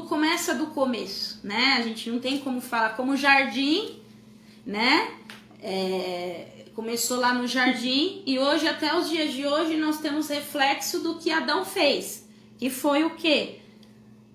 começa do começo, né? A gente não tem como falar como o jardim, né? Começou lá no jardim e hoje, até os dias de hoje, nós temos reflexo do que Adão fez. Que foi o quê?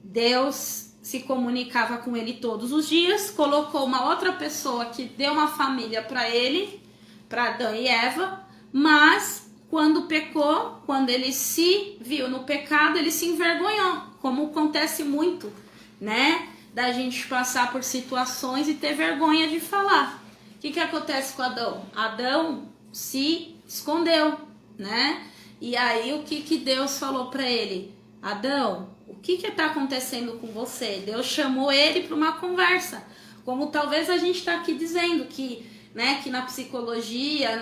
Deus se comunicava com ele todos os dias, colocou uma outra pessoa que deu uma família para ele, para Adão e Eva, mas quando pecou, quando ele se viu no pecado, ele se envergonhou, como acontece muito, né? Da gente passar por situações e ter vergonha de falar. O que acontece com Adão? Adão se escondeu, né? E aí o que Deus falou para ele? Adão, o que está acontecendo com você? Deus chamou ele para uma conversa, como talvez a gente está aqui dizendo que, né, que na psicologia,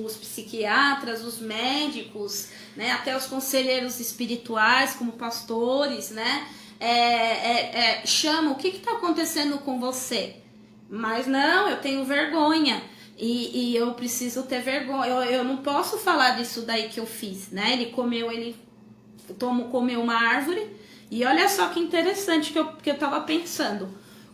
os psiquiatras, os médicos, né, até os conselheiros espirituais, como pastores, né, chamam, o que está acontecendo com você? Mas não, eu tenho vergonha e eu preciso ter vergonha, eu não posso falar disso daí que eu fiz, né? Ele comeu uma árvore e olha só que interessante que eu tava pensando.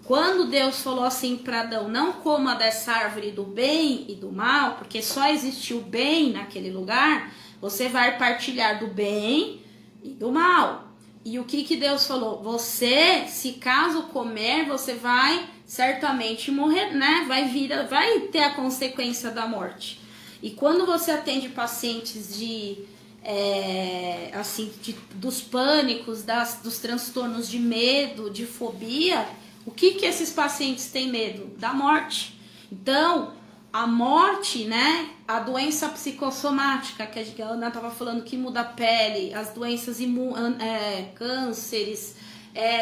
Quando Deus falou assim para Adão, não coma dessa árvore do bem e do mal, porque só existe o bem naquele lugar, você vai partilhar do bem e do mal. E o que Deus falou? Você, se caso comer, você vai certamente morrer, né? Vai ter a consequência da morte. E quando você atende pacientes dos pânicos, dos transtornos de medo, de fobia, o que esses pacientes têm medo? Da morte. Então, a morte, né? A doença psicossomática, que a Ana estava falando, que muda a pele, as doenças cânceres,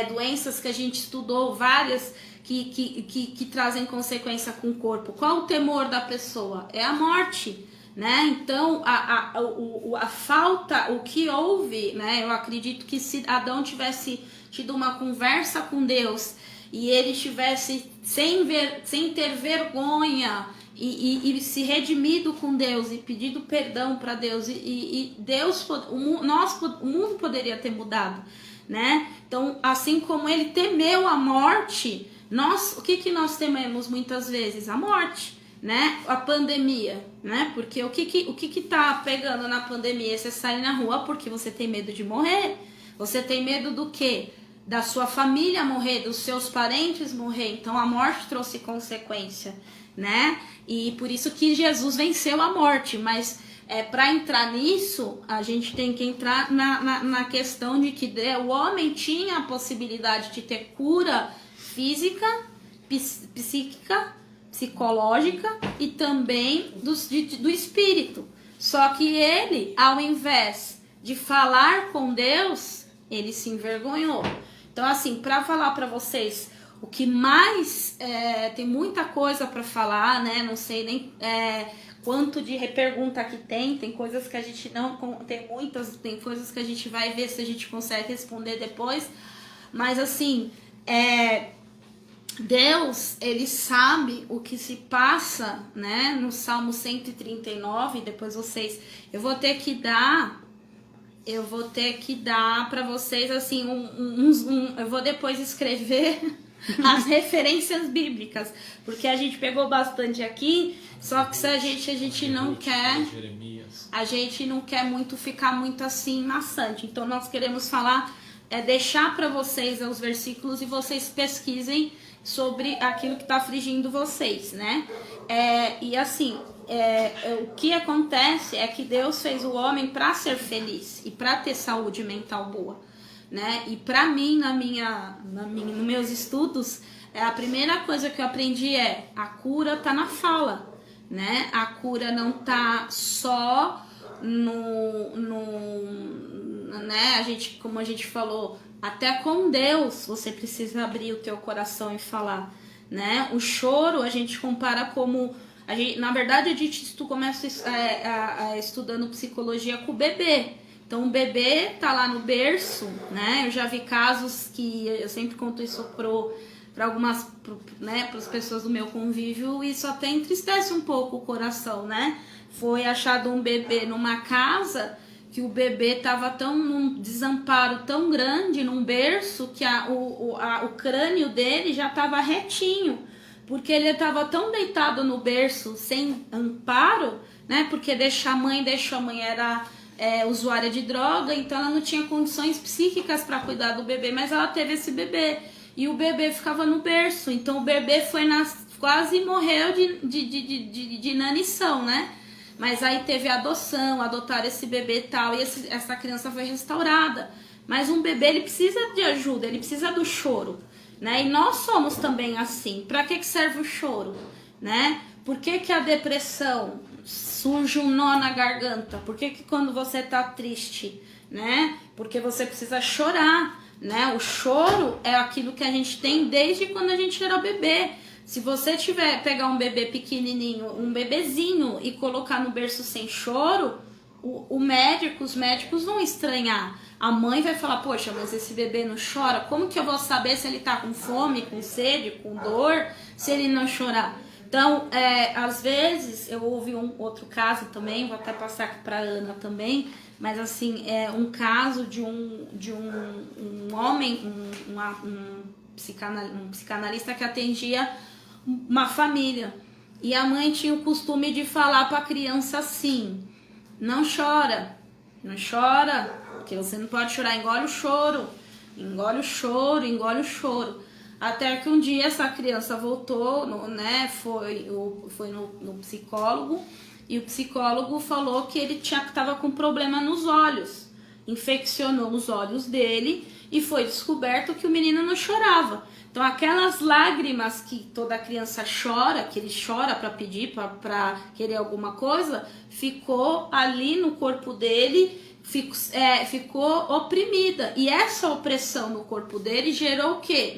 doenças que a gente estudou, várias que trazem consequência com o corpo. Qual o temor da pessoa? É a morte, né? Então, a falta, o que houve, né? Eu acredito que se Adão tivesse tido uma conversa com Deus e ele tivesse sem ter vergonha e se redimido com Deus e pedido perdão para Deus e Deus, o mundo poderia ter mudado, né? Então, assim como ele temeu a morte, o que nós tememos muitas vezes? A morte, né? A pandemia, né? Porque o que tá pegando na pandemia? Você sai na rua porque você tem medo de morrer. Você tem medo do quê? Da sua família morrer, dos seus parentes morrer. Então a morte trouxe consequência, né? E por isso que Jesus venceu a morte. Mas para entrar nisso, a gente tem que entrar na questão de que o homem tinha a possibilidade de ter cura física, psíquica, psicológica e também do espírito. Só que ele, ao invés de falar com Deus, ele se envergonhou. Então, assim, para falar para vocês o que mais tem muita coisa para falar, né? Não sei nem quanto de pergunta que tem coisas que a gente não tem coisas que a gente vai ver se a gente consegue responder depois. Mas assim, Deus, ele sabe o que se passa, né? No Salmo 139, depois eu vou ter que dar para vocês assim eu vou depois escrever as referências bíblicas, porque a gente pegou bastante aqui, só que se a gente não quer, a gente não quer muito ficar muito assim maçante. Então nós queremos falar, deixar para vocês os versículos e vocês pesquisem sobre aquilo que está afligindo vocês, né? E assim, o que acontece é que Deus fez o homem para ser feliz e para ter saúde mental boa, né? E para mim, nos meus estudos, a primeira coisa que eu aprendi a cura tá na fala, né? A cura não tá só né? Como a gente falou, até com Deus você precisa abrir o teu coração e falar, né? O choro a gente compara como na verdade, tu começa estudando psicologia com o bebê. Então, o bebê tá lá no berço, né? Eu já vi casos que eu sempre conto isso para algumas, né, para as pessoas do meu convívio, e isso até entristece um pouco o coração, né? Foi achado um bebê numa casa que o bebê estava num desamparo tão grande, num berço, que o crânio dele já estava retinho, porque ele estava tão deitado no berço, sem amparo, né? Porque a mãe era usuária de droga, então ela não tinha condições psíquicas para cuidar do bebê, mas ela teve esse bebê, e o bebê ficava no berço, então o bebê quase morreu de inanição, né? Mas aí teve a adoção, adotaram esse bebê e tal, e essa criança foi restaurada. Mas um bebê, ele precisa de ajuda, ele precisa do choro, né? E nós somos também assim. Para que serve o choro, né? Por que a depressão surge um nó na garganta? Por que quando você tá triste, né? Porque você precisa chorar, né? O choro é aquilo que a gente tem desde quando a gente era bebê. Se você pegar um bebê pequenininho, um bebezinho, e colocar no berço sem choro, os médicos vão estranhar. A mãe vai falar, poxa, mas esse bebê não chora? Como que eu vou saber se ele tá com fome, com sede, com dor, se ele não chorar? Então, às vezes, eu ouvi um outro caso também, vou até passar aqui pra Ana também, mas assim, um caso de um homem, um psicanalista que atendia uma família, e a mãe tinha o costume de falar para a criança assim: não chora, porque você não pode chorar, engole o choro, engole o choro, engole o choro. Até que um dia essa criança voltou, né, foi no psicólogo, e o psicólogo falou que ele estava com problema nos olhos, infeccionou os olhos dele, e foi descoberto que o menino não chorava. Então aquelas lágrimas que toda criança chora, que ele chora para pedir, para querer alguma coisa, ficou ali no corpo dele, ficou oprimida. E essa opressão no corpo dele gerou o quê?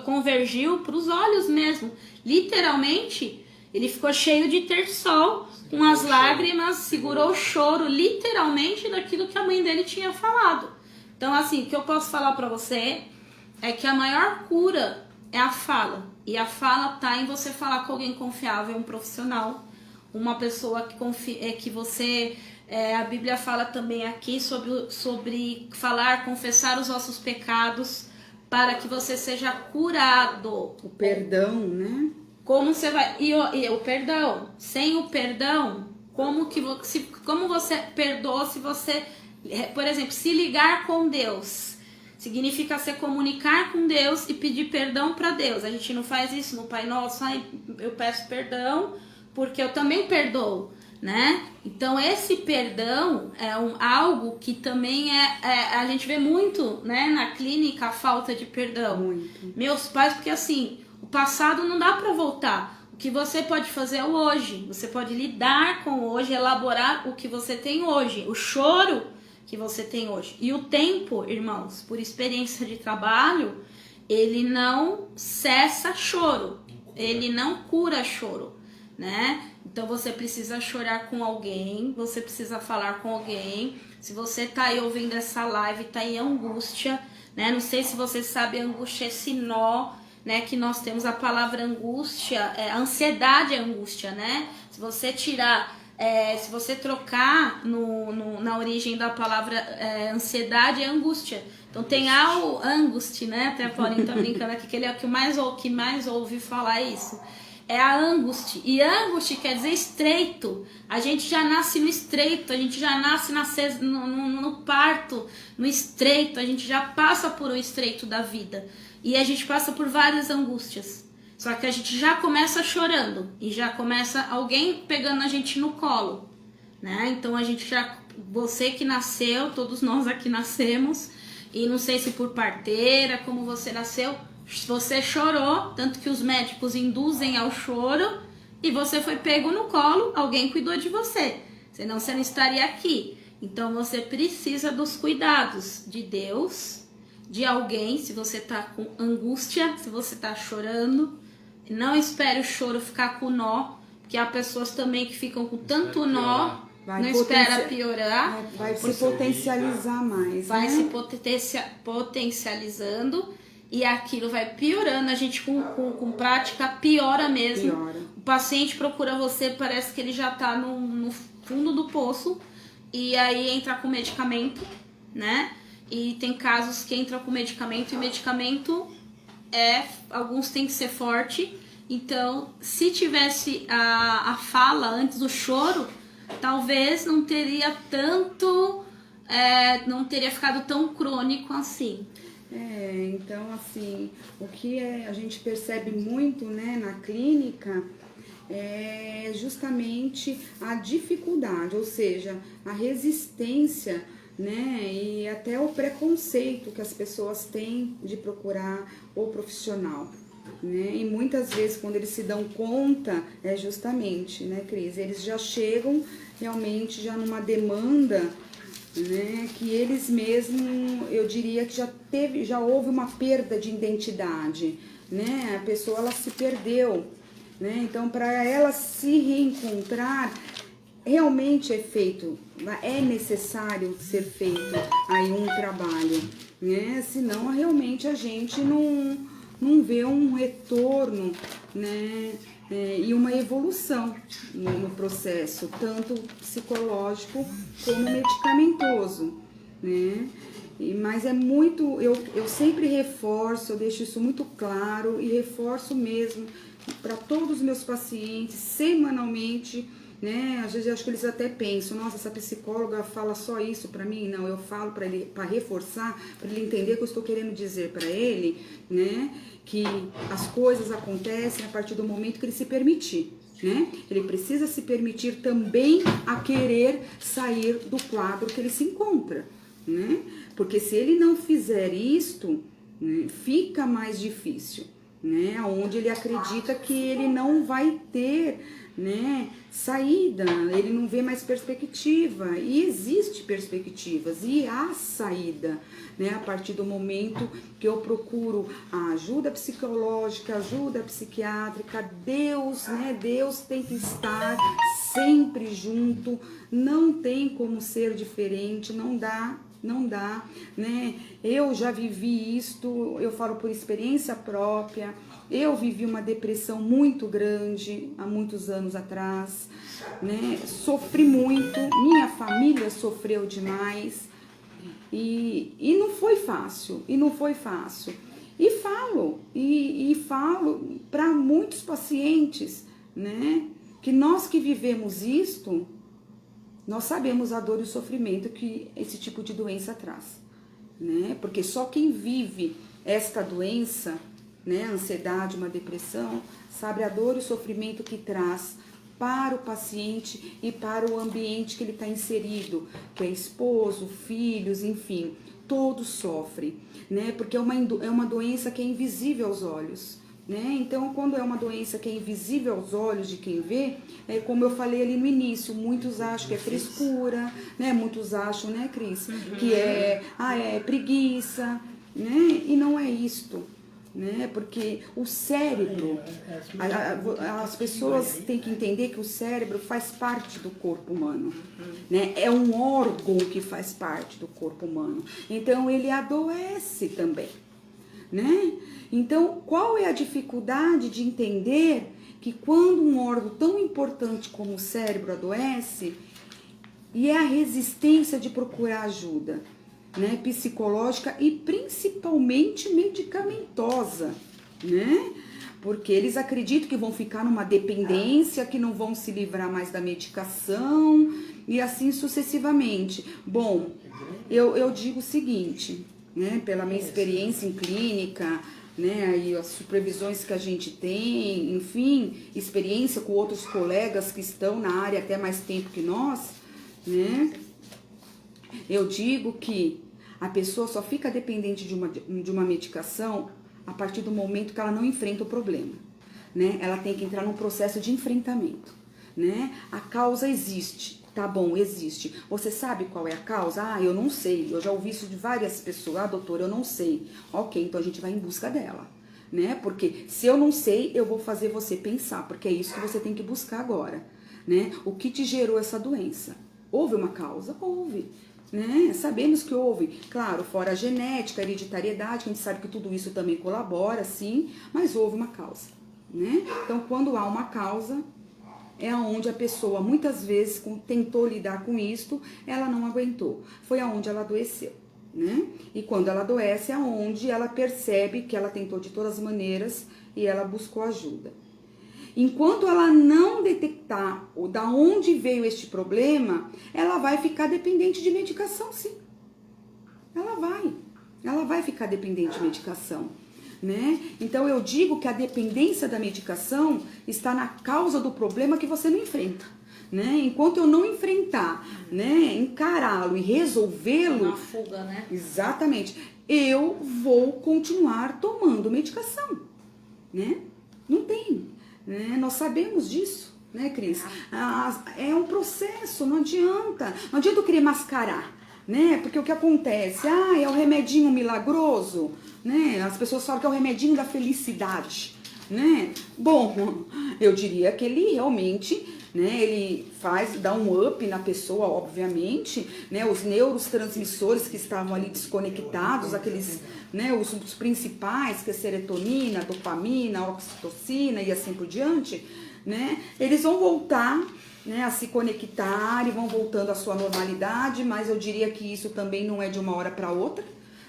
Convergiu para os olhos mesmo. Literalmente, ele ficou cheio de terçol, com as lágrimas, segurou o choro, literalmente, daquilo que a mãe dele tinha falado. Então, assim, o que eu posso falar para você é que a maior cura é a fala. E a fala tá em você falar com alguém confiável, um profissional, uma pessoa que você... a Bíblia fala também aqui sobre falar, confessar os vossos pecados, para que você seja curado. O perdão, né? Como você vai... E o perdão. Sem o perdão, como você perdoa se você... Por exemplo, se ligar com Deus significa se comunicar com Deus e pedir perdão para Deus. A gente não faz isso no Pai Nosso. Eu peço perdão porque eu também perdoo, né? Então esse perdão é algo que também a gente vê muito, né, na clínica, a falta de perdão. Muito. Meus pais, porque assim, o passado não dá para voltar. O que você pode fazer é o hoje. Você pode lidar com o hoje, elaborar o que você tem hoje. O choro que você tem hoje. E o tempo, irmãos, por experiência de trabalho, ele não cessa choro. Ele não cura choro, né? Então você precisa chorar com alguém, você precisa falar com alguém. Se você tá aí ouvindo essa live, tá em angústia, né? Não sei se você sabe, angústia é esse nó, né? Que nós temos a palavra angústia, ansiedade é angústia, né? Se você tirar... se você trocar na origem da palavra ansiedade, é angústia. Então tem algo, angústia, né? Até a Paulinha tá brincando aqui, que ele é o que mais ouve falar isso. É a angústia. E angústia quer dizer estreito. A gente já nasce no estreito, a gente já nasce no parto, no estreito, a gente já passa por um estreito da vida. E a gente passa por várias angústias. Só que a gente já começa chorando e já começa alguém pegando a gente no colo, né? Então a gente você que nasceu, todos nós aqui nascemos, e não sei se por parteira, como você nasceu, você chorou, tanto que os médicos induzem ao choro, e você foi pego no colo, alguém cuidou de você, senão você não estaria aqui. Então você precisa dos cuidados de Deus, de alguém, se você tá com angústia, se você tá chorando. Não espere o choro ficar com nó, porque há pessoas também que ficam com tanto nó, não espera piorar. Vai se potencializar mais. Vai né? se potencializando e aquilo vai piorando. A gente com prática piora mesmo. Piora. O paciente procura você, parece que ele já está no fundo do poço e aí entra com medicamento, né? E tem casos que entram com medicamento, e medicamento alguns tem que ser forte. Então, se tivesse a fala antes do choro, talvez não teria tanto, não teria ficado tão crônico assim. Então assim, o que a gente percebe muito, né, na clínica é justamente a dificuldade, ou seja, a resistência, né, e até o preconceito que as pessoas têm de procurar o profissional, né, e muitas vezes quando eles se dão conta, justamente, né, Cris, eles já chegam realmente já numa demanda, né, que eles mesmos, eu diria que já houve uma perda de identidade, né, a pessoa ela se perdeu, né, então para ela se reencontrar, realmente é necessário ser feito aí um trabalho, né, senão realmente a gente não vê um retorno, né, e uma evolução no processo, tanto psicológico como medicamentoso, né? Mas é muito, eu sempre reforço, eu deixo isso muito claro e reforço mesmo para todos os meus pacientes, semanalmente, né? Às vezes eu acho que eles até pensam, nossa, essa psicóloga fala só isso para mim. Não, eu falo para ele, para reforçar, para ele entender que eu estou querendo dizer para ele, né, que as coisas acontecem a partir do momento que ele se permitir, né? Ele precisa se permitir também a querer sair do quadro que ele se encontra, né? Porque se ele não fizer isto, né, fica mais difícil, né? Onde ele acredita que ele não vai ter, né, saída, ele não vê mais perspectiva, e existe perspectivas e há saída, né, a partir do momento que eu procuro a ajuda psicológica, ajuda psiquiátrica, Deus, né, Deus tem que estar sempre junto, não tem como ser diferente, não dá, né, eu já vivi isto, eu falo por experiência própria. Eu vivi uma depressão muito grande há muitos anos atrás, né? Sofri muito, minha família sofreu demais e não foi fácil, E falo para muitos pacientes, né? Que nós que vivemos isto, nós sabemos a dor e o sofrimento que esse tipo de doença traz, né? Porque só quem vive esta doença, né, a ansiedade, uma depressão, sabe a dor e o sofrimento que traz para o paciente e para o ambiente que ele está inserido, que é esposo, filhos, enfim, todos sofrem, né, porque é uma doença que é invisível aos olhos, né, então quando é uma doença que é invisível aos olhos de quem vê, como eu falei ali no início, muitos acham que é frescura, né, muitos acham, né, Cris, que é preguiça, né, e não é isto, né? Porque o cérebro, as pessoas têm que entender que o cérebro faz parte do corpo humano, né? É um órgão que faz parte do corpo humano, então ele adoece também, né? Então qual é a dificuldade de entender que quando um órgão tão importante como o cérebro adoece, e é a resistência de procurar ajuda, né, psicológica e principalmente medicamentosa, né? Porque eles acreditam que vão ficar numa dependência, que não vão se livrar mais da medicação e assim sucessivamente. Bom, eu digo o seguinte, né, pela minha experiência em clínica, né, e as supervisões que a gente tem, enfim, experiência com outros colegas que estão na área até mais tempo que nós, né? Eu digo que a pessoa só fica dependente de uma medicação a partir do momento que ela não enfrenta o problema, né? Ela tem que entrar num processo de enfrentamento, né? A causa existe, tá bom, existe. Você sabe qual é a causa? Ah, eu não sei, eu já ouvi isso de várias pessoas. Ah, doutora, eu não sei. Ok, então a gente vai em busca dela, né? Porque se eu não sei, eu vou fazer você pensar, porque é isso que você tem que buscar agora, né? O que te gerou essa doença? Houve uma causa? Houve, né? Sabemos que houve, claro, fora a genética, a hereditariedade, que a gente sabe que tudo isso também colabora, sim, mas houve uma causa, né? Então, quando há uma causa, é onde a pessoa muitas vezes tentou lidar com isto, ela não aguentou. Foi aonde ela adoeceu, né? E quando ela adoece é onde ela percebe que ela tentou de todas as maneiras e ela buscou ajuda. Enquanto ela não detectar da onde veio este problema, ela vai ficar dependente de medicação, sim. Ela vai ficar dependente de medicação, né? Então eu digo que a dependência da medicação está na causa do problema que você não enfrenta, né? Enquanto eu não enfrentar, né, encará-lo e resolvê-lo, uma fuga, né? Exatamente. Eu vou continuar tomando medicação, né? Não tem, né? Nós sabemos disso, né, Cris? É um processo, não adianta eu querer mascarar, né? Porque o que acontece? É o remedinho milagroso, né? As pessoas falam que é o remedinho da felicidade, né? Bom, eu diria que ele realmente, né, ele dá um up na pessoa, obviamente, né? Os neurotransmissores que estavam ali desconectados, aqueles, né, os principais, que é serotonina, dopamina, oxitocina e assim por diante, né? Eles vão voltar, né, a se conectar e vão voltando à sua normalidade, mas eu diria que isso também não é de uma hora para outra,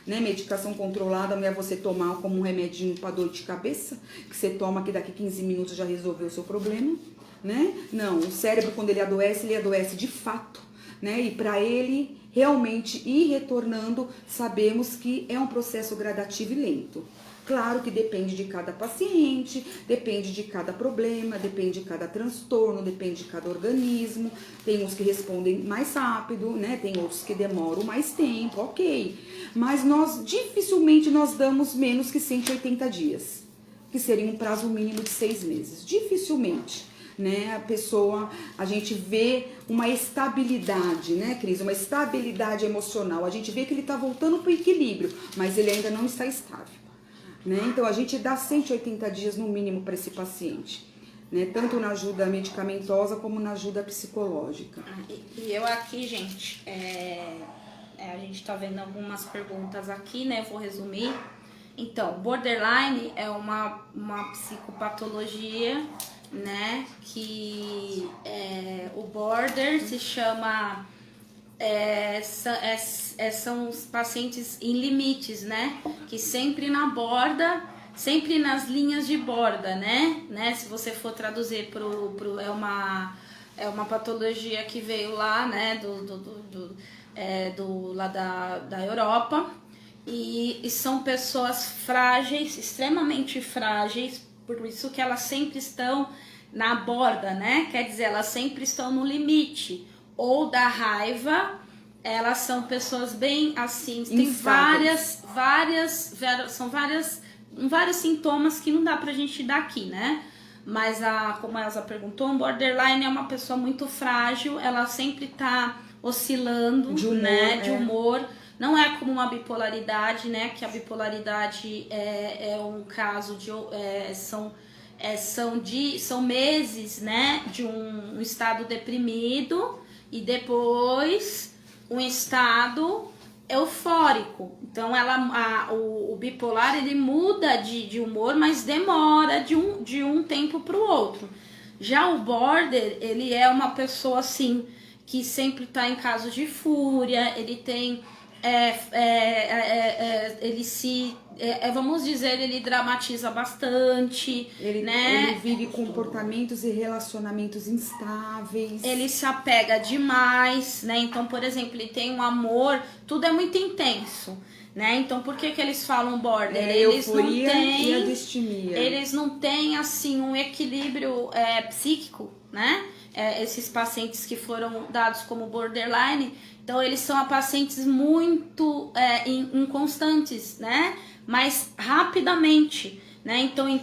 né? Medicação controlada não é você tomar como um remedinho para dor de cabeça, que você toma que daqui 15 minutos já resolveu o seu problema, né? Não, o cérebro quando ele adoece de fato, né? E para ele realmente ir retornando, sabemos que é um processo gradativo e lento. Claro que depende de cada paciente, depende de cada problema, depende de cada transtorno, depende de cada organismo. Tem uns que respondem mais rápido, né? Tem outros que demoram mais tempo, ok. Mas dificilmente nós damos menos que 180 dias, que seria um prazo mínimo de 6 meses. Dificilmente, né? A gente vê uma estabilidade, né, Cris? Uma estabilidade emocional. A gente vê que ele está voltando para o equilíbrio, mas ele ainda não está estável. Né? Então, a gente dá 180 dias no mínimo para esse paciente, né? Tanto na ajuda medicamentosa como na ajuda psicológica. E eu aqui, gente, a gente tá vendo algumas perguntas aqui, né? Vou resumir. Então, borderline é uma psicopatologia, né? Que o border se chama... são os pacientes em limites, né? Que sempre na borda, sempre nas linhas de borda, né? Se você for traduzir é uma patologia que veio lá, né? Lá da Europa, e são pessoas frágeis, extremamente frágeis, por isso que elas sempre estão na borda, né? Quer dizer, elas sempre estão no limite. Ou da raiva, elas são pessoas bem assim, tem vários sintomas que não dá pra gente dar aqui, né? Mas como a Elza perguntou, um borderline é uma pessoa muito frágil, ela sempre tá oscilando de humor, né? De humor. Não é como uma bipolaridade, né? Que a bipolaridade é um caso de... são meses, né? De um estado deprimido, e depois um estado eufórico. Então o bipolar ele muda de humor, mas demora de um tempo para o outro. Já o border, ele é uma pessoa assim que sempre está em caso de fúria, ele tem vamos dizer, ele dramatiza bastante, né? Ele vive comportamentos e relacionamentos instáveis. Ele se apega demais, né? Então, por exemplo, ele tem um amor, tudo é muito intenso, né? Então, por que eles falam border? Eles não têm, e a distimia. Eles não têm, assim, um equilíbrio psíquico, né? Esses pacientes que foram dados como borderline, então eles são pacientes muito inconstantes, né? Mas rapidamente, né? Então em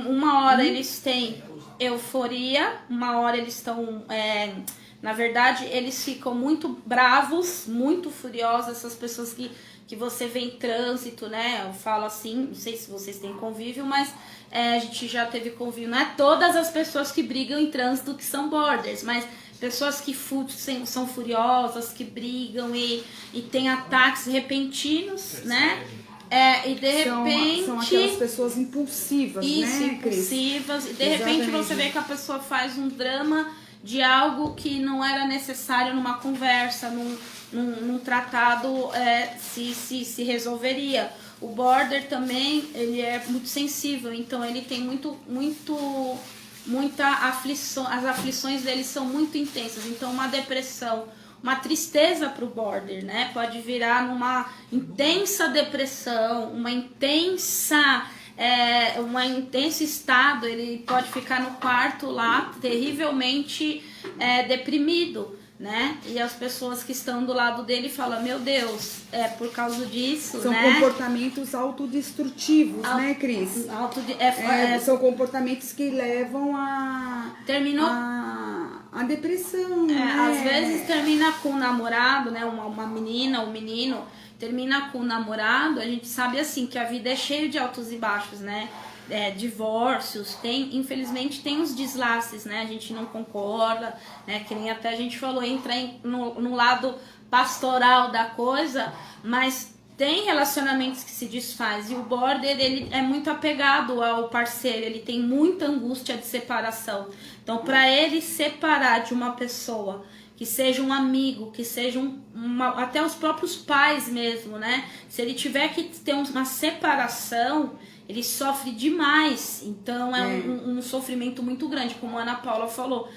uma hora eles têm euforia, uma hora eles estão... na verdade, eles ficam muito bravos, muito furiosos, essas pessoas que você vê em trânsito, né? Eu falo assim, não sei se vocês têm convívio, mas a gente já teve convívio. Não é todas as pessoas que brigam em trânsito que são borders, mas pessoas que são furiosas, que brigam e têm ataques repentinos, né? E de repente... São aquelas pessoas impulsivas, isso, né, Cris? impulsivas. E de repente você vê que a pessoa faz um drama de algo que não era necessário numa conversa, num tratado, se resolveria. O border também, ele é muito sensível, então ele tem muita aflição, as aflições dele são muito intensas, então uma depressão, uma tristeza para o border, né? Pode virar numa intensa depressão, um intenso estado, ele pode ficar no quarto lá, terrivelmente deprimido, né? E as pessoas que estão do lado dele falam, meu Deus, por causa disso, são né? comportamentos autodestrutivos, né, Cris? São comportamentos que levam a depressão, né? Às vezes termina com o namorado, né? Uma menina, um menino termina com o namorado, a gente sabe assim que a vida é cheia de altos e baixos, né? Divórcios, infelizmente tem os deslaces, né? A gente não concorda, né? Que nem até a gente falou, entra no lado pastoral da coisa, mas tem relacionamentos que se desfaz, e o border, ele é muito apegado ao parceiro, ele tem muita angústia de separação. Então, para ele separar de uma pessoa que seja um amigo, que seja até os próprios pais mesmo, né? Se ele tiver que ter uma separação, ele sofre demais. Então é um sofrimento muito grande, como a Ana Paula falou.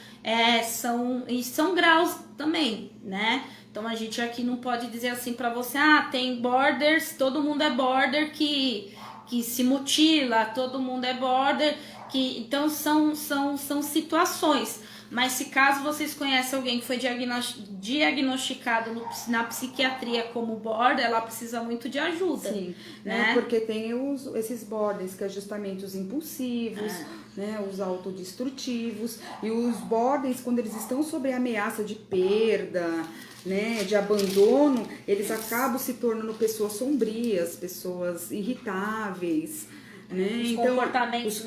São graus também, né? Então a gente aqui não pode dizer assim pra você, tem borders, todo mundo é border que se mutila, todo mundo é border então são situações. Mas se caso vocês conhecem alguém que foi diagnosticado na psiquiatria como border, ela precisa muito de ajuda. Sim, né? Porque tem esses borders, que é justamente os impulsivos, né? Os autodestrutivos. E os borders, quando eles estão sob ameaça de perda, né, de abandono, eles acabam se tornando pessoas sombrias, pessoas irritáveis. Né? Os então, comportamentos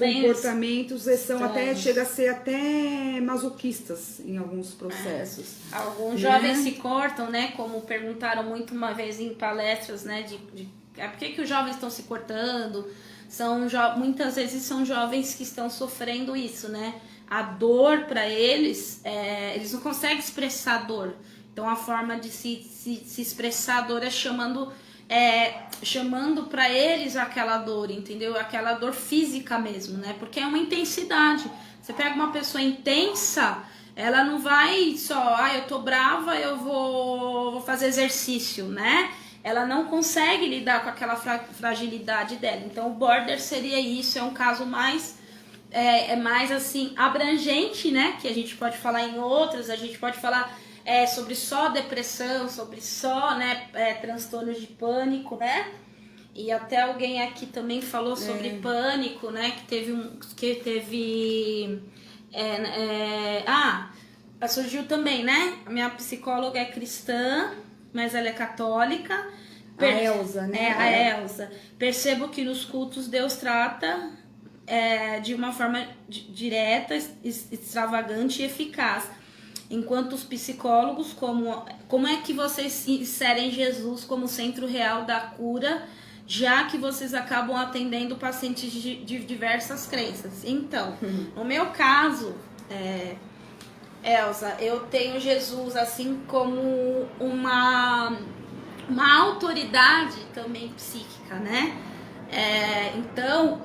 chega a ser até masoquistas em alguns processos. Alguns jovens se cortam, né? Como perguntaram muito uma vez em palestras, né? Por que os jovens estão se cortando? Muitas vezes são jovens que estão sofrendo isso, né? A dor para eles, eles não conseguem expressar a dor. Então a forma de se expressar a dor é chamando para eles aquela dor, entendeu? Aquela dor física mesmo, né? Porque é uma intensidade. Você pega uma pessoa intensa, ela não vai só, eu tô brava, eu vou fazer exercício, né? Ela não consegue lidar com aquela fragilidade dela. Então o border seria isso, é um caso mais mais assim abrangente, né? Que a gente pode falar em outras, a gente pode falar sobre só depressão, sobre só, né, transtornos de pânico, né? E até alguém aqui também falou sobre pânico, né? Surgiu também, né? A minha psicóloga é cristã, mas ela é católica. A Elza, né? A Elza. Percebo que nos cultos Deus trata de uma forma direta, extravagante e eficaz. Enquanto os psicólogos, como é que vocês inserem Jesus como centro real da cura, já que vocês acabam atendendo pacientes de diversas crenças? Então, no meu caso, Elza, eu tenho Jesus assim como uma autoridade também psíquica, né? Então,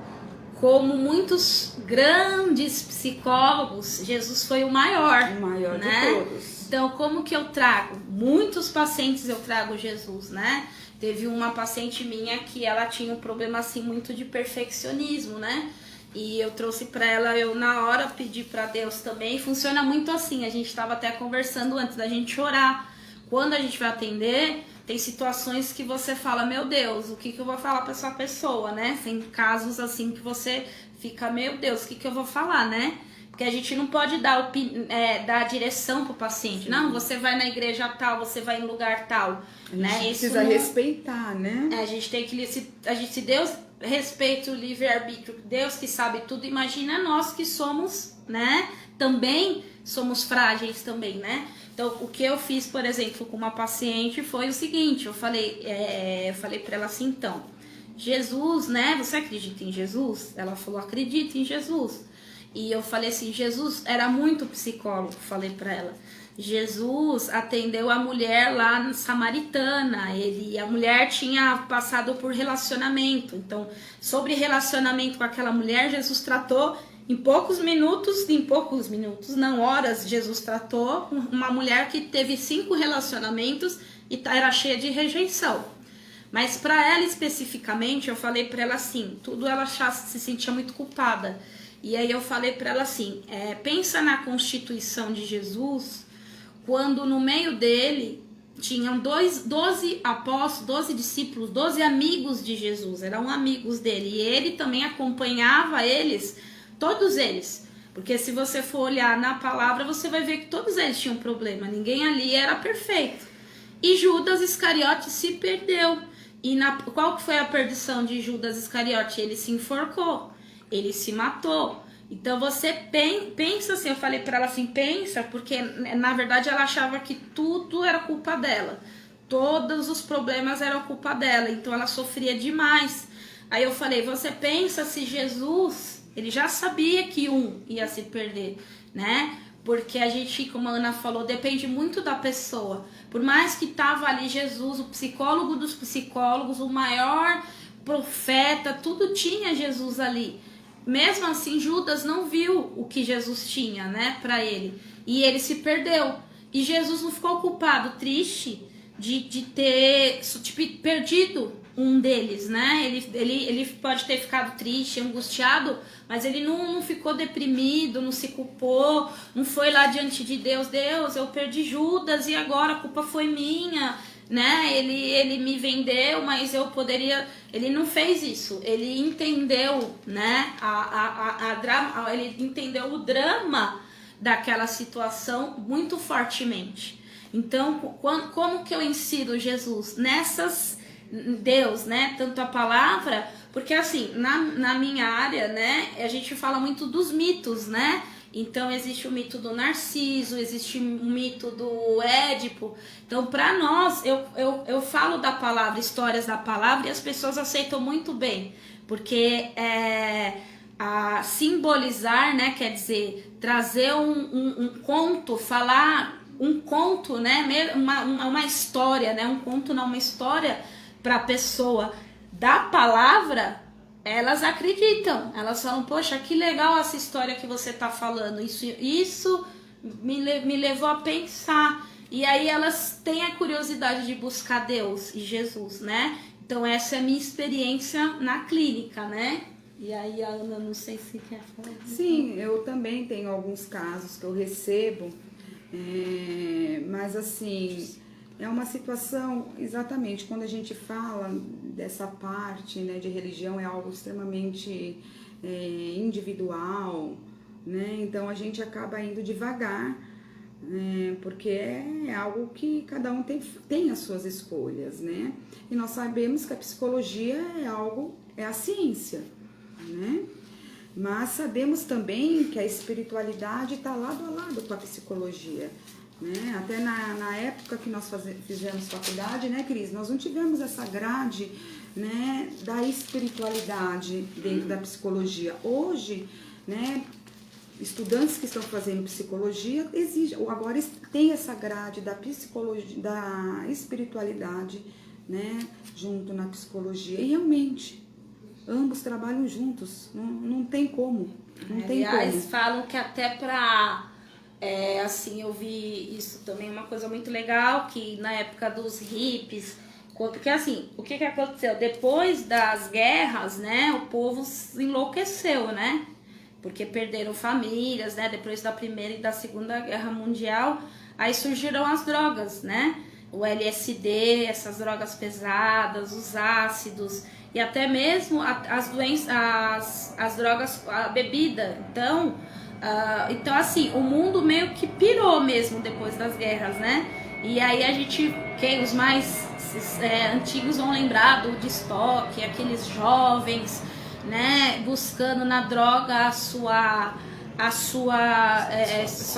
como muitos grandes psicólogos, Jesus foi o maior. O maior, né? de todos. Então, como que eu trago? Muitos pacientes eu trago Jesus, né? Teve uma paciente minha que ela tinha um problema assim muito de perfeccionismo, né? E eu trouxe para ela, eu na hora pedi para Deus também. Funciona muito assim, a gente estava até conversando antes da gente orar. Quando a gente vai atender, tem situações que você fala, meu Deus, o que eu vou falar para essa pessoa, né? Tem casos assim que você fica, meu Deus, o que eu vou falar, né? Porque a gente não pode dar direção pro paciente. Sim. Não, você vai na igreja tal, você vai em lugar tal. A gente precisa respeitar, né? A gente tem que... Se Deus respeita o livre-arbítrio, Deus que sabe tudo, imagina nós que somos, né? Também somos frágeis também, né? Então, o que eu fiz, por exemplo, com uma paciente foi o seguinte, eu falei para ela assim, então, Jesus, né? Você acredita em Jesus? Ela falou, acredito em Jesus. E eu falei assim, Jesus era muito psicólogo, falei pra ela. Jesus atendeu a mulher lá na Samaritana, a mulher tinha passado por relacionamento, então sobre relacionamento com aquela mulher, Jesus tratou em poucos minutos, não horas, Jesus tratou uma mulher que teve 5 relacionamentos e era cheia de rejeição. Mas para ela especificamente, eu falei para ela assim, tudo ela se sentia muito culpada. E aí eu falei para ela assim, pensa na constituição de Jesus, quando no meio dele tinham 12 apóstolos, 12 discípulos, 12 amigos de Jesus, eram amigos dele. E ele também acompanhava eles, todos eles. Porque se você for olhar na palavra, você vai ver que todos eles tinham problema, ninguém ali era perfeito. E Judas Iscariote se perdeu. E qual que foi a perdição de Judas Iscariote? Ele se enforcou, ele se matou. Então você pensa assim, eu falei pra ela assim, pensa, porque na verdade ela achava que tudo era culpa dela. Todos os problemas eram culpa dela, então ela sofria demais. Aí eu falei, você pensa se Jesus, ele já sabia que um ia se perder, né? Porque a gente, como a Ana falou, depende muito da pessoa. Por mais que tava ali Jesus, o psicólogo dos psicólogos, o maior profeta, tudo tinha Jesus ali. Mesmo assim, Judas não viu o que Jesus tinha, né, para ele. E ele se perdeu. E Jesus não ficou culpado, triste, de ter perdido um deles, né? Ele pode ter ficado triste, angustiado, mas ele não ficou deprimido, não se culpou, não foi lá diante de Deus, eu perdi Judas e agora a culpa foi minha, né? Ele me vendeu, mas eu poderia... Ele não fez isso, ele entendeu, né? Ele entendeu o drama daquela situação muito fortemente. Então, como que eu ensino Jesus? Deus, né? Tanto a palavra, porque assim, na minha área, né? A gente fala muito dos mitos, né? Então existe o mito do Narciso, existe o mito do Édipo. Então para nós, eu falo da palavra, histórias da palavra, e as pessoas aceitam muito bem. Porque simbolizar, né, quer dizer, trazer um conto, falar um conto, né, uma história, né, um conto não, uma história para a pessoa da palavra. Elas acreditam, elas falam, poxa, que legal essa história que você tá falando, isso me levou a pensar. E aí elas têm a curiosidade de buscar Deus e Jesus, né? Então essa é a minha experiência na clínica, né? E aí a Ana, não sei se quer falar. Sim, eu também tenho alguns casos que eu recebo, mas assim... É uma situação, exatamente, quando a gente fala dessa parte, né, de religião, é algo extremamente individual, né? Então a gente acaba indo devagar, porque é algo que cada um tem as suas escolhas, né? E nós sabemos que a psicologia é a ciência, né? Mas sabemos também que a espiritualidade está lado a lado com a psicologia. Né? Até na época que nós fizemos faculdade, né, Cris? Nós não tivemos essa grade, né, da espiritualidade dentro da psicologia. Hoje, né, estudantes que estão fazendo psicologia agora tem essa grade da psicologia, da espiritualidade, né, junto na psicologia. E realmente, ambos trabalham juntos, não tem como. Aliás, falam que até para... assim, eu vi isso também, uma coisa muito legal, que na época dos hippies, porque assim, o que aconteceu? Depois das guerras, né, o povo se enlouqueceu, né, porque perderam famílias, né, depois da Primeira e da Segunda Guerra Mundial, aí surgiram as drogas, né, o LSD, essas drogas pesadas, os ácidos, e até mesmo as doenças, as drogas, a bebida. Então, assim, o mundo meio que pirou mesmo depois das guerras, né? E aí os mais antigos vão lembrar do Woodstock, aqueles jovens, né, buscando na droga a sua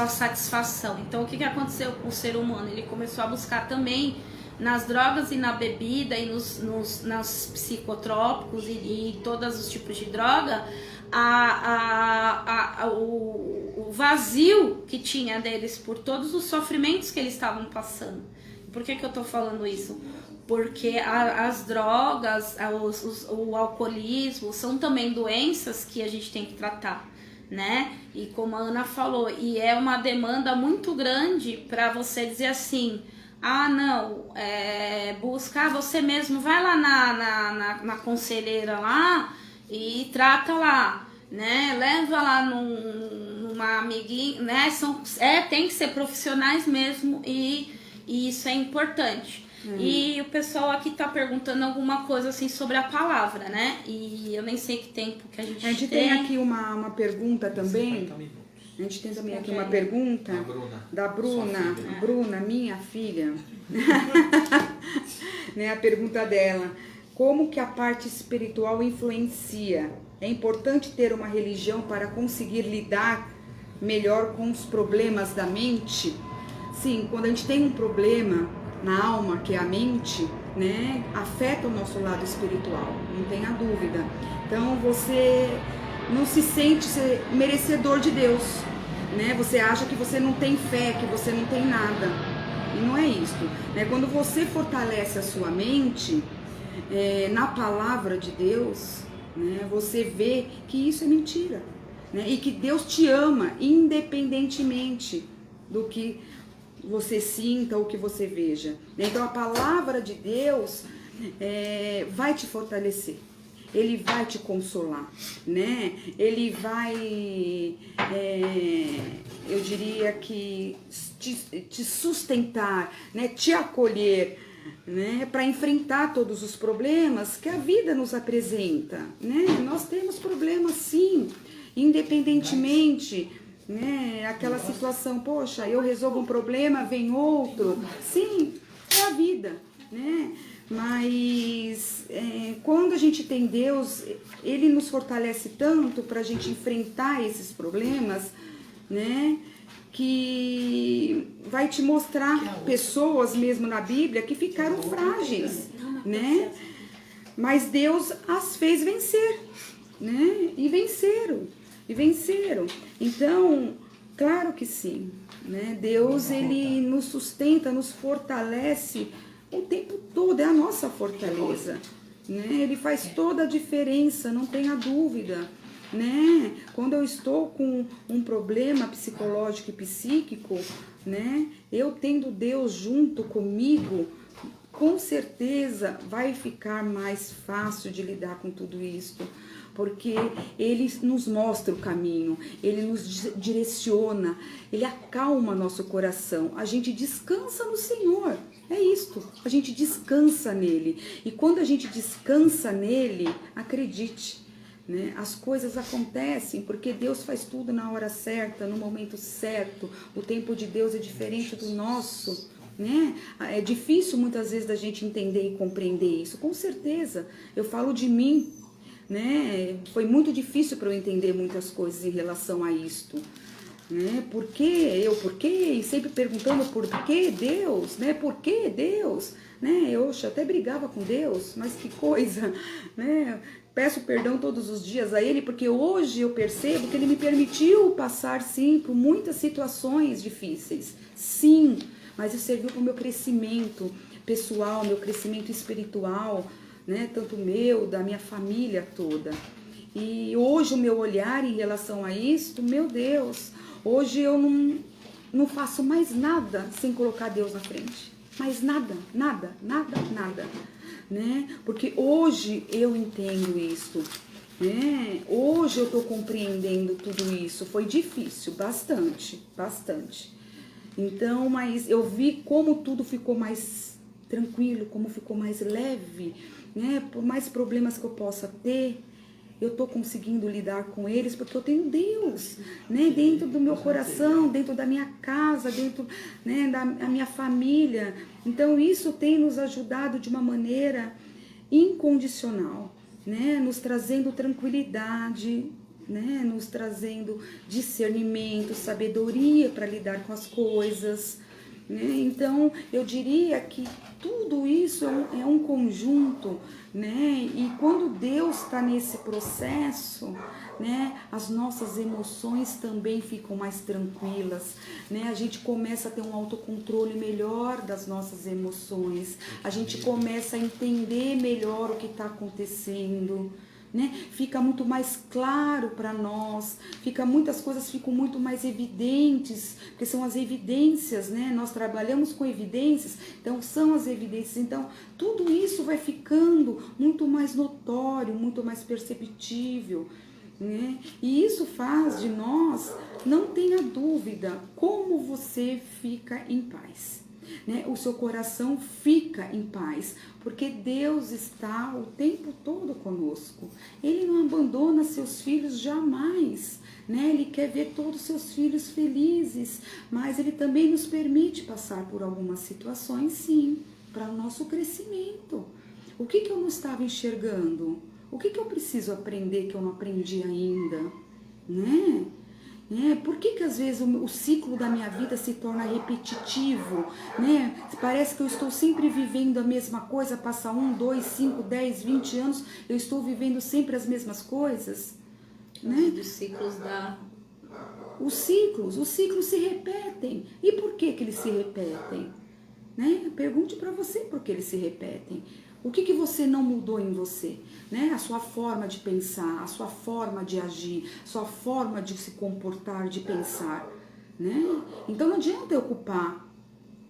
satisfação. Então, o que aconteceu com o ser humano? Ele começou a buscar também nas drogas e na bebida e nos psicotrópicos e todos os tipos de droga, o vazio que tinha deles por todos os sofrimentos que eles estavam passando. Por que eu tô falando isso? Porque as drogas, o alcoolismo são também doenças que a gente tem que tratar, né? E como a Ana falou, e é uma demanda muito grande para você dizer assim, buscar você mesmo, vai lá na conselheira lá e trata lá, né? Leva lá numa amiguinha, né? Tem que ser profissionais mesmo e isso é importante. E o pessoal aqui tá perguntando alguma coisa assim sobre a palavra, né? E eu nem sei que tempo que a gente tem. A gente tem aqui uma pergunta também. A gente tem também aqui uma pergunta da Bruna. Bruna, minha filha. Né, a pergunta dela. Como que a parte espiritual influencia? É importante ter uma religião para conseguir lidar melhor com os problemas da mente? Sim, quando a gente tem um problema na alma, que é a mente, né, afeta o nosso lado espiritual, não tenha dúvida. Então você não se sente merecedor de Deus, né? Você acha que você não tem fé, que você não tem nada. E não é isso, né? Quando você fortalece a sua mente na palavra de Deus, né, você vê que isso é mentira, né? E que Deus te ama independentemente do que você sinta ou que você veja. Então a palavra de Deus vai te fortalecer, ele vai te consolar, né? Ele vai, eu diria que te sustentar, né? Te acolher, né? Para enfrentar todos os problemas que a vida nos apresenta, né? Nós temos problemas sim, independentemente, né? Aquela situação, poxa, eu resolvo um problema, vem outro. Sim, é a vida, né? Mas quando a gente tem Deus, ele nos fortalece tanto para a gente enfrentar esses problemas, né? Que vai te mostrar pessoas mesmo na Bíblia que ficaram frágeis, né? Mas Deus as fez vencer, né? E venceram. Então, claro que sim, né? Deus, ele nos sustenta, nos fortalece o tempo todo, é a nossa fortaleza, né? Ele faz toda a diferença, não tenha dúvida, né? Quando eu estou com um problema psicológico e psíquico, né? Eu tendo Deus junto comigo, com certeza vai ficar mais fácil de lidar com tudo isso, porque ele nos mostra o caminho, ele nos direciona, ele acalma nosso coração, a gente descansa no Senhor, é isto, a gente descansa nele, e quando a gente descansa nele, acredite, né, as coisas acontecem, porque Deus faz tudo na hora certa, no momento certo, o tempo de Deus é diferente do nosso, né? É difícil muitas vezes da gente entender e compreender isso, com certeza, eu falo de mim, né? Foi muito difícil para eu entender muitas coisas em relação a isto, né? Por quê? E sempre perguntando por que Deus, né? Por que Deus, né? Eu até brigava com Deus, mas que coisa, né? Peço perdão todos os dias a Ele, porque hoje eu percebo que Ele me permitiu passar, sim, por muitas situações difíceis, sim, mas isso serviu para o meu crescimento pessoal, meu crescimento espiritual, né, tanto meu, da minha família toda. E hoje o meu olhar em relação a isso, meu Deus, hoje eu não faço mais nada sem colocar Deus na frente. Mais nada, né? Porque hoje eu entendo isso, né? Hoje eu estou compreendendo tudo isso. Foi difícil, bastante. Então, mas eu vi como tudo ficou mais tranquilo, como ficou mais leve, né? Por mais problemas que eu possa ter, eu estou conseguindo lidar com eles porque eu tenho Deus, né? Dentro do meu coração, dentro da minha casa, dentro, né, da minha família. Então isso tem nos ajudado de uma maneira incondicional, né? Nos trazendo tranquilidade, né? Nos trazendo discernimento, sabedoria para lidar com as coisas, né? Então, eu diria que tudo isso é um conjunto, né? E quando Deus está nesse processo, né, as nossas emoções também ficam mais tranquilas, né? A gente começa a ter um autocontrole melhor das nossas emoções, a gente começa a entender melhor o que está acontecendo, né? Fica muito mais claro para nós, muitas coisas ficam muito mais evidentes, porque são as evidências, né? Nós trabalhamos com evidências, então são as evidências. Então, tudo isso vai ficando muito mais notório, muito mais perceptível, né? E isso faz de nós, não tenha dúvida, como você fica em paz, né? O seu coração fica em paz, porque Deus está o tempo todo conosco. Ele não abandona seus filhos jamais, né? Ele quer ver todos os seus filhos felizes, mas Ele também nos permite passar por algumas situações, sim, para o nosso crescimento. O que eu não estava enxergando? O que eu preciso aprender que eu não aprendi ainda, né? Por que às vezes o ciclo da minha vida se torna repetitivo, né? Parece que eu estou sempre vivendo a mesma coisa, passa 1, 2, 5, 10, 20 anos, eu estou vivendo sempre as mesmas coisas, né? Os ciclos da... Os ciclos se repetem. E por que eles se repetem? Né? Pergunte para você por que eles se repetem. O que você não mudou em você? Né? A sua forma de pensar, a sua forma de agir, a sua forma de se comportar, de pensar. Né? Então não adianta eu culpar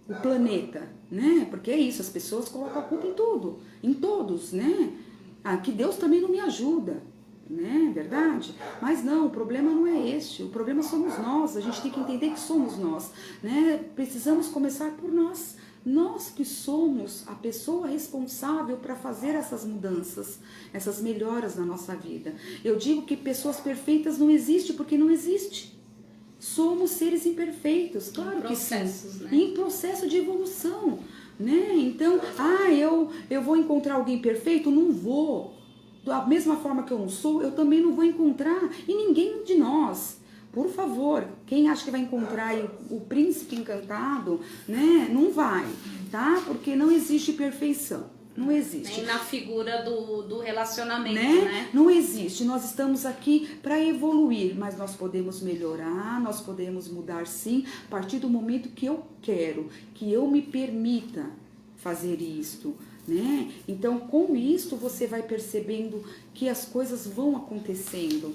o planeta, né? Porque é isso, as pessoas colocam a culpa em tudo, em todos, né? Que Deus também não me ajuda, né? Verdade? Mas não, o problema não é este, o problema somos nós, a gente tem que entender que somos nós, né? Precisamos começar por nós. Nós que somos a pessoa responsável para fazer essas mudanças, essas melhoras na nossa vida. Eu digo que pessoas perfeitas não existem porque não existe. Somos seres imperfeitos, claro que sim. Né? Em processo de evolução, né? Então, eu vou encontrar alguém perfeito? Não vou. Da mesma forma que eu não sou, eu também não vou encontrar. E ninguém de nós. Por favor, quem acha que vai encontrar o príncipe encantado, né? Não vai, tá? Porque não existe perfeição. Não existe. Nem na figura do relacionamento, né? Não existe. Nós estamos aqui para evoluir, mas nós podemos melhorar, nós podemos mudar sim, a partir do momento que eu quero, que eu me permita fazer isto, né? Então, com isto, você vai percebendo que as coisas vão acontecendo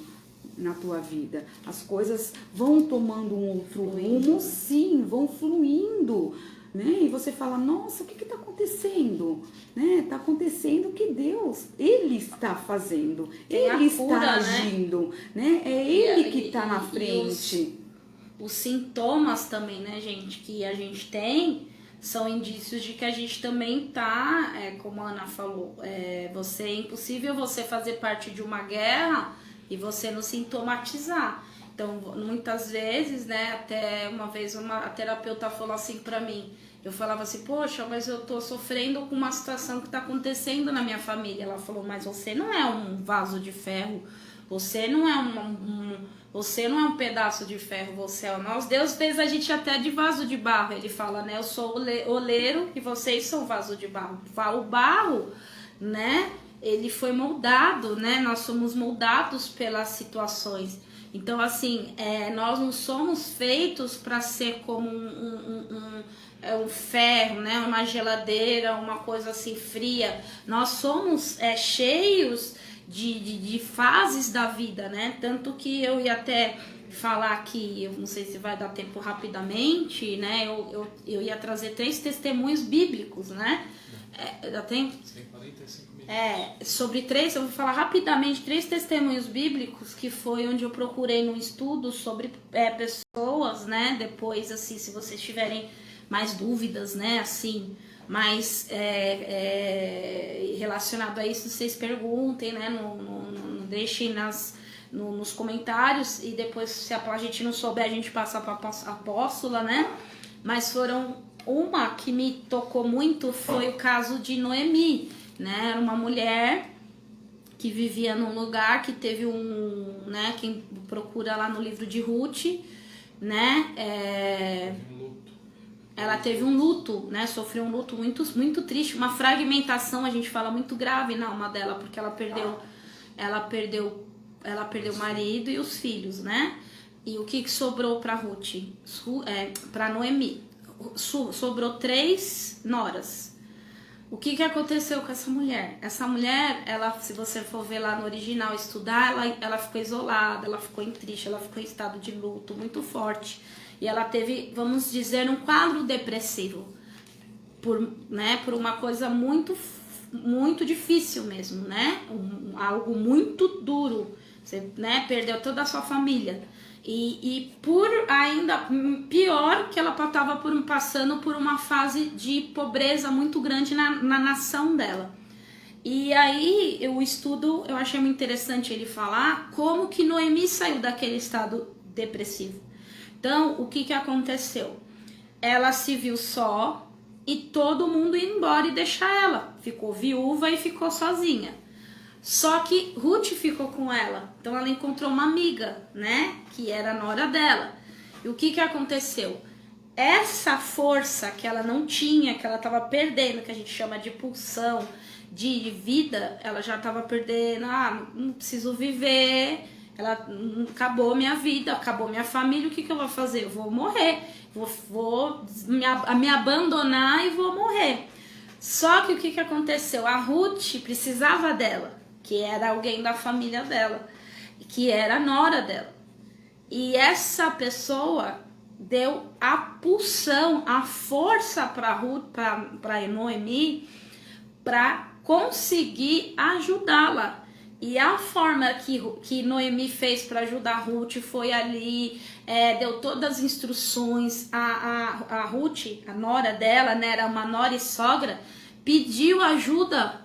na tua vida. As coisas vão tomando um outro rumo, sim, vão fluindo, né? E você fala, nossa, o que está acontecendo? Né? Está acontecendo que Deus, Ele está fazendo, Ele está agindo, né? É Ele que está na frente. Os sintomas também, né, gente, que a gente tem são indícios de que a gente também tá, como a Ana falou, é impossível você fazer parte de uma guerra e você não sintomatizar. Então, muitas vezes, né, até uma vez a terapeuta falou assim pra mim, eu falava assim, poxa, mas eu tô sofrendo com uma situação que tá acontecendo na minha família. Ela falou, mas você não é um vaso de ferro, você não é você não é um pedaço de ferro, você é o nosso. Deus fez a gente até de vaso de barro. Ele fala, né, eu sou oleiro e vocês são vaso de barro. O barro, né, ele foi moldado, né, nós somos moldados pelas situações. Então, assim, nós não somos feitos para ser como um ferro, né? Uma geladeira, uma coisa assim fria. Nós somos cheios de fases da vida, né? Tanto que eu ia até falar aqui, eu não sei se vai dar tempo rapidamente, né? Eu ia trazer 3 testemunhos bíblicos, né? Dá tempo? Tem 45 minutos. Sobre 3, eu vou falar rapidamente 3 testemunhos bíblicos, que foi onde eu procurei num estudo sobre pessoas, né? Depois, assim, se vocês tiverem mais dúvidas, né? Assim, mais relacionado a isso, vocês perguntem, né? Deixem nos comentários, e depois, se a gente não souber, a gente passa para a apóstola, né? Mas uma que me tocou muito foi o caso de Noemi, né? Era uma mulher que vivia num lugar que teve né? Quem procura lá no livro de Ruth, né? ela teve um luto, né? Sofreu um luto muito, muito triste, uma fragmentação, a gente fala, muito grave na alma dela, porque ela perdeu o marido e os filhos, né? E o que sobrou para Ruth? Para Noemi? Sobrou 3 noras. O que aconteceu com essa mulher? Essa mulher, ela, se você for ver lá no original, estudar, ela ficou isolada, ela ficou triste, ela ficou em estado de luto muito forte. E ela teve, vamos dizer, um quadro depressivo. Por uma coisa muito, muito difícil mesmo, né? Algo muito duro. Você, né, perdeu toda a sua família. E por ainda pior, que ela estava passando por uma fase de pobreza muito grande na nação dela. E aí o estudo, eu achei muito interessante ele falar como que Noemi saiu daquele estado depressivo. Então, o que aconteceu? Ela se viu só e todo mundo ia embora e deixar ela. Ficou viúva e ficou sozinha. Só que Ruth ficou com ela. Então, ela encontrou uma amiga, né? Que era a nora dela. E o que aconteceu? Essa força que ela não tinha, que ela estava perdendo, que a gente chama de pulsão de vida, ela já estava perdendo. Não preciso viver. Acabou minha vida, acabou minha família, o que eu vou fazer? Eu vou morrer, vou me abandonar e vou morrer. Só que o que aconteceu? A Ruth precisava dela, que era alguém da família dela, que era a nora dela. E essa pessoa deu a pulsão, a força para Noemi, para conseguir ajudá-la. E a forma que Noemi fez para ajudar a Ruth foi ali, deu todas as instruções. A Ruth, a nora dela, né, era uma nora e sogra, pediu ajuda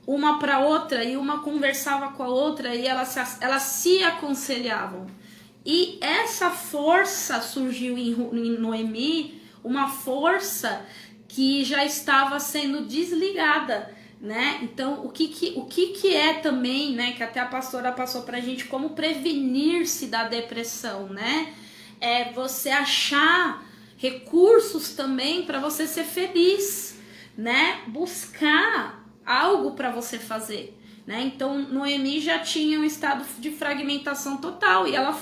uma para outra, e uma conversava com a outra, e elas se aconselhavam. E essa força surgiu em Noemi, uma força que já estava sendo desligada, né? Então, o que é também, né, que até a pastora passou pra gente, como prevenir-se da depressão, né? É você achar recursos também para você ser feliz, né? Buscar algo para você fazer, né? Então, Noemi já tinha um estado de fragmentação total, e ela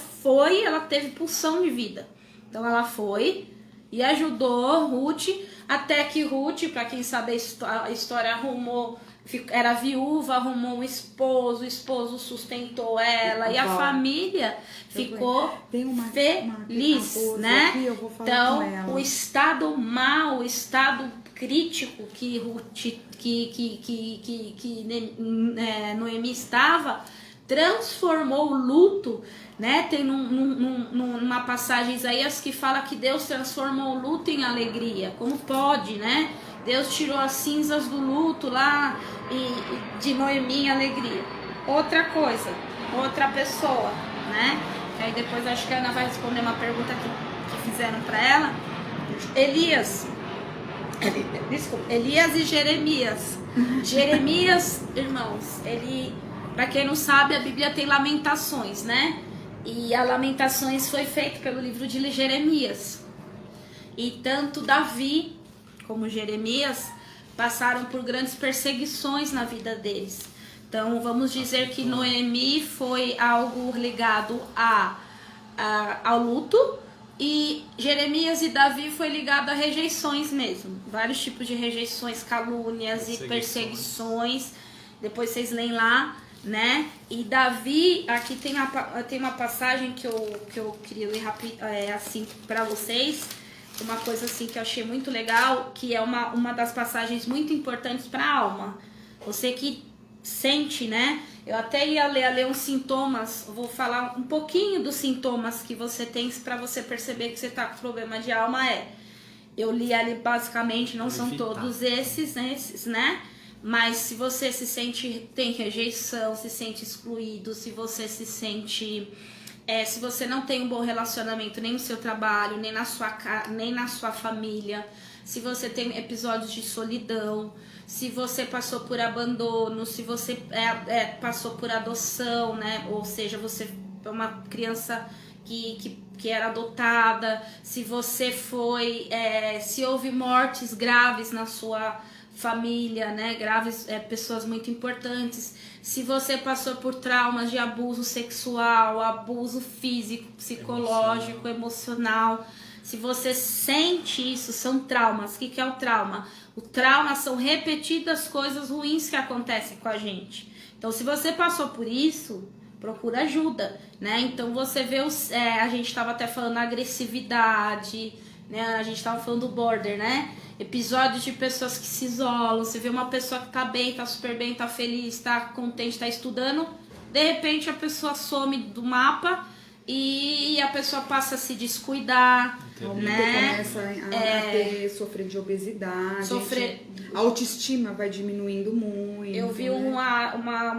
teve pulsão de vida. Então, ela foi e ajudou Ruth, até que Ruth, para quem sabe a história, era viúva, arrumou um esposo, o esposo sustentou ela, e a família ficou feliz, né? Então, o estado mau, o estado crítico que Noemi estava, transformou o luto, né? Tem numa passagem Isaías que fala que Deus transformou o luto em alegria. Como pode, né? Deus tirou as cinzas do luto lá e de Noemi em alegria. Outra coisa, outra pessoa, né? Aí depois acho que a Ana vai responder uma pergunta que fizeram para ela. Elias e Jeremias. Jeremias, irmãos, para quem não sabe, a Bíblia tem Lamentações, né? E a Lamentações foi feita pelo livro de Jeremias. E tanto Davi como Jeremias passaram por grandes perseguições na vida deles. Então, vamos dizer que Noemi foi algo ligado ao luto, e Jeremias e Davi foi ligado a rejeições mesmo. Vários tipos de rejeições, calúnias e perseguições. Depois vocês leem lá, né? E Davi, aqui tem uma passagem que eu queria ler assim para vocês. Uma coisa assim que eu achei muito legal, que é uma das passagens muito importantes para a alma. Você que sente, né? Eu até ia ler uns sintomas, vou falar um pouquinho dos sintomas que você tem para você perceber que você tá com problema de alma. Eu li ali basicamente, não são todos esses, né? Mas se você se sente, tem rejeição, se sente excluído, se você se sente... se você não tem um bom relacionamento nem no seu trabalho, nem na sua família, se você tem episódios de solidão, se você passou por abandono, se você passou por adoção, né? Ou seja, você é uma criança que que era adotada, se você foi, se houve mortes graves na sua família, né, graves, pessoas muito importantes, se você passou por traumas de abuso sexual, abuso físico, psicológico, emocional, se você sente isso, são traumas. O que é o trauma? O trauma são repetidas coisas ruins que acontecem com a gente. Então, se você passou por isso, procura ajuda, né? Então, você vê a gente estava até falando agressividade, né? A gente estava falando do border, né? Episódios de pessoas que se isolam. Você vê uma pessoa que tá bem, tá super bem, tá feliz, tá contente, tá estudando. De repente, a pessoa some do mapa e a pessoa passa a se descuidar, né? Começa a sofrer de obesidade, a autoestima vai diminuindo muito. Eu vi né? uma